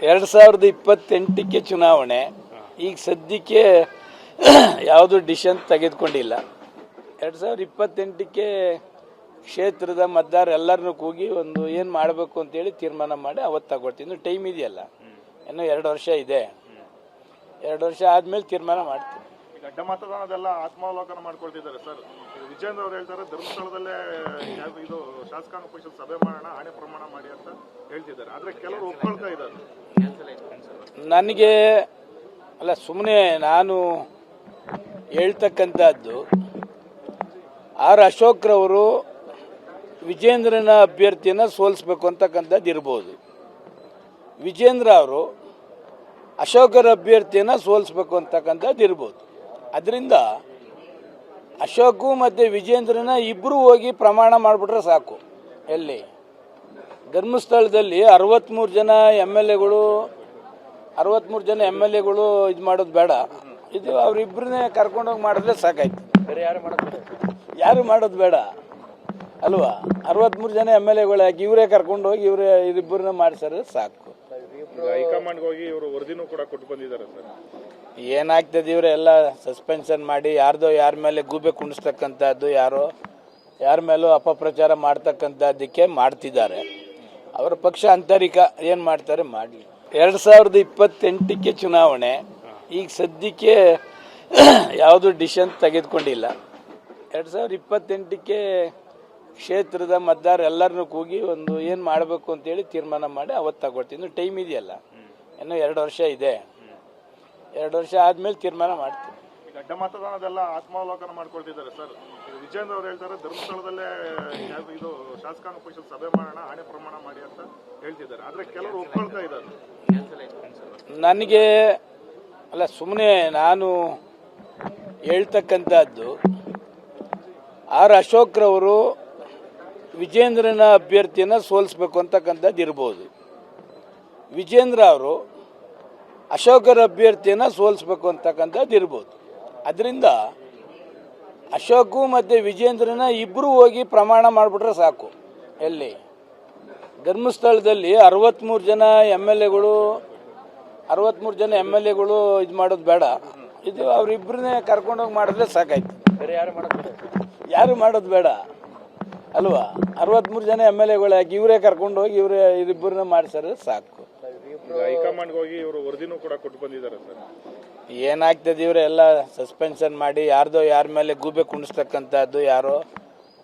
2028ಕ್ಕೆ ಚುನಾವಣೆ. ಈಗ ಸದ್ಯಕ್ಕೆ ಯಾವುದು ಡಿಸಿಷನ್ ತೆಗೆದುಕೊಂಡಿಲ್ಲ. 2028ಕ್ಕೆ ಕ್ಷೇತ್ರದ ಮತದಾರ ಎಲ್ಲರನ್ನೂ ಕೂಗಿ ಒಂದು ಏನು ಮಾಡಬೇಕು ಅಂತೇಳಿ ತೀರ್ಮಾನ ಮಾಡಿ ಅವತ್ತು ತಗೊಳ್ತೀವಿ. ಇನ್ನು ಟೈಮ್ ಇದೆಯಲ್ಲ, ಇನ್ನೂ 2 ವರ್ಷ ಇದೆ. 2 ವರ್ಷ ಆದಮೇಲೆ ತೀರ್ಮಾನ ಮಾಡ್ತೀವಿ. ಈಗ ಅಡ್ಡ ಮತದಾನದೆಲ್ಲ ಆತ್ಮಾವಲೋಕನ ಮಾಡ್ಕೊಳ್ತಿದ್ದಾರೆ ಸರ್. ವಿಜೇಂದ್ರ ಅವರು ಹೇಳ್ತಾರೆ ಧರ್ಮಸ್ಥಳದಲ್ಲೇ ಇದು ಶಾಸಕಾಂಗ ಪರಿಷತ್ ಸಭೆ ಮಾಡೋಣ, ಆಣೆ ಪ್ರಮಾಣ ಮಾಡಿ ಅಂತ ಹೇಳ್ತಿದ್ದಾರೆ. ಆದ್ರೆ ಕೆಲವರು ಒಪ್ಕೊಳ್ತಾ ಇದ್ದಾರೆ. ನನಗೆ ಅಲ್ಲ, ಸುಮ್ಮನೆ ನಾನು ಹೇಳ್ತಕ್ಕಂಥದ್ದು, ಆರ್ ಅಶೋಕ್ರವರು ವಿಜೇಂದ್ರನ ಅಭ್ಯರ್ಥಿಯನ್ನು ಸೋಲಿಸ್ಬೇಕು ಅಂತಕ್ಕಂಥದ್ದು ಇರ್ಬೋದು. ವಿಜೇಂದ್ರ ಅವರು ಅಶೋಕರ ಅಭ್ಯರ್ಥಿಯನ್ನು ಸೋಲಿಸ್ಬೇಕು ಅಂತಕ್ಕಂಥದ್ದು ಇರ್ಬೋದು. ಅದರಿಂದ ಅಶೋಕು ಮತ್ತು ವಿಜೇಂದ್ರನ ಇಬ್ಬರು ಹೋಗಿ ಪ್ರಮಾಣ ಮಾಡಿಬಿಟ್ರೆ ಸಾಕು. ಎಲ್ಲಿ ಧರ್ಮಸ್ಥಳದಲ್ಲಿ 63 ಜನ ಎಮ್ ಎಲ್ ಎಗಳು ಇದು ಮಾಡೋದು ಬೇಡ. ಇದು ಅವರಿಬ್ಬರನ್ನೇ ಕರ್ಕೊಂಡೋಗಿ ಮಾಡಿದ್ರೆ ಸಾಕಾಯ್ತು. ಬೇರೆ ಯಾರು ಮಾಡೋದು ಬೇಡ ಅಲ್ವಾ. 63 ಜನ ಎಮ್ ಎಲ್ ಎಗಳು ಯಾಕೆ ಇವರೇ ಕರ್ಕೊಂಡೋಗಿ ಇವರಿಬ್ಬರನ್ನ ಮಾಡಿಸಿದ್ರೆ ಸಾಕು. ಹೈಕಮಾಂಡ್ಗೆ ಹೋಗಿ ಇವರು ವರದಿನೂ ಕೂಡ ಕೊಟ್ಟು ಬಂದಿದ್ದಾರೆ ಸರ್. ಏನಾಗ್ತದೆ, ಇವರೆಲ್ಲ ಸಸ್ಪೆನ್ಷನ್ ಮಾಡಿ ಯಾರ ಮೇಲೆ ಗೂಬೆ ಕುಣಿಸ್ತಕ್ಕಂಥದ್ದು, ಯಾರ ಮೇಲೂ ಅಪಪ್ರಚಾರ ಮಾಡ್ತಕ್ಕಂಥದ್ದಕ್ಕೆ ಮಾಡ್ತಿದ್ದಾರೆ. ಅವರ ಪಕ್ಷ ಆಂತರಿಕ ಏನು ಮಾಡ್ತಾರೆ ಮಾಡಲಿ. 2028ಕ್ಕೆ ಚುನಾವಣೆ. ಈಗ ಸದ್ಯಕ್ಕೆ ಯಾವುದು ಡಿಸಿಷನ್ ತೆಗೆದುಕೊಂಡಿಲ್ಲ. 2028ಕ್ಕೆ ಕ್ಷೇತ್ರದ ಮತದಾರ ಎಲ್ಲರನ್ನೂ ಕೂಗಿ ಒಂದು ಏನು ಮಾಡಬೇಕು ಅಂತೇಳಿ ತೀರ್ಮಾನ ಮಾಡಿ ಅವತ್ತು ತಗೊಳ್ತೀವಿ. ಇನ್ನು ಟೈಮ್ ಇದೆಯಲ್ಲ, ಇನ್ನೂ 2 ವರ್ಷ ಇದೆ. 2 ವರ್ಷ ಆದಮೇಲೆ ತೀರ್ಮಾನ ಮಾಡ್ತೀವಿ. ಈಗ ಅಡ್ಡ ಮತದಾನದೆಲ್ಲ ಆತ್ಮಾವಲೋಕನ ಮಾಡ್ಕೊಳ್ತಿದ್ದಾರೆ ಸರ್. ವಿಜೇಂದ್ರ ಅವರು ಹೇಳ್ತಾರೆ ಧರ್ಮಸ್ಥಳದಲ್ಲೇ ಇದು ಶಾಸಕಾಂಗ ಪರಿಷತ್ ಸಭೆ ಮಾಡೋಣ, ಆಣೆ ಪ್ರಮಾಣ ಮಾಡಿ ಅಂತ ಹೇಳ್ತಿದ್ದಾರೆ. ಆದ್ರೆ ಕೆಲವರು ಒಪ್ಕೊಳ್ತಾ ಇದ್ದಾರೆ. ನನಗೆ ಅಲ್ಲ, ಸುಮ್ಮನೆ ನಾನು ಹೇಳ್ತಕ್ಕಂಥದ್ದು, ಆರ್ ಅಶೋಕ್ರವರು ವಿಜೇಂದ್ರನ ಅಭ್ಯರ್ಥಿಯನ್ನು ಸೋಲಿಸ್ಬೇಕು ಅಂತಕ್ಕಂಥದ್ದು ಇರ್ಬೋದು. ವಿಜೇಂದ್ರ ಅವರು ಅಶೋಕರ ಅಭ್ಯರ್ಥಿಯನ್ನು ಸೋಲಿಸ್ಬೇಕು ಅಂತಕ್ಕಂಥದ್ದು ಇರ್ಬೋದು. ಅದರಿಂದ ಅಶೋಕು ಮತ್ತು ವಿಜೇಂದ್ರನ ಇಬ್ಬರು ಹೋಗಿ ಪ್ರಮಾಣ ಮಾಡಿಬಿಟ್ರೆ ಸಾಕು. ಎಲ್ಲಿ ಧರ್ಮಸ್ಥಳದಲ್ಲಿ 63 ಜನ ಎಮ್ ಎಲ್ ಎಗಳು ಇದು ಮಾಡೋದು ಬೇಡ. ಇದು ಅವರಿಬ್ಬರನ್ನೇ ಕರ್ಕೊಂಡೋಗಿ ಮಾಡಿದ್ರೆ ಸಾಕಾಯ್ತು. ಬೇರೆ ಯಾರು ಮಾಡೋದು ಬೇಡ ಅಲ್ವಾ. 63 ಜನ ಎಮ್ ಎಲ್ ಎಗಳು ಯಾಕೆ ಇವರೇ ಕರ್ಕೊಂಡೋಗಿ ಇವರಿಬ್ಬರನ್ನ ಮಾಡಿಸಿದ್ರೆ ಸಾಕು. ಹೈಕಮಾಂಡ್ಗೆ ಹೋಗಿ ಇವರು ವರದಿನೂ ಕೂಡ ಕೊಟ್ಟು ಬಂದಿದ್ದಾರೆ ಸರ್. ಏನಾಗ್ತದೆ, ಇವರೆಲ್ಲ ಸಸ್ಪೆನ್ಷನ್ ಮಾಡಿ ಯಾರ ಮೇಲೆ ಗೂಬೆ ಕುಣಿಸ್ತಕ್ಕಂಥದ್ದು,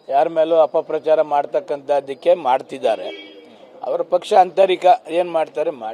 ಯಾರ ಮೇಲೂ ಅಪಪ್ರಚಾರ ಮಾಡ್ತಕ್ಕಂಥದ್ದಕ್ಕೆ ಮಾಡ್ತಿದ್ದಾರೆ. ಅವರ ಪಕ್ಷ ಆಂತರಿಕ ಏನು ಮಾಡ್ತಾರೆ ಮಾಡಿ.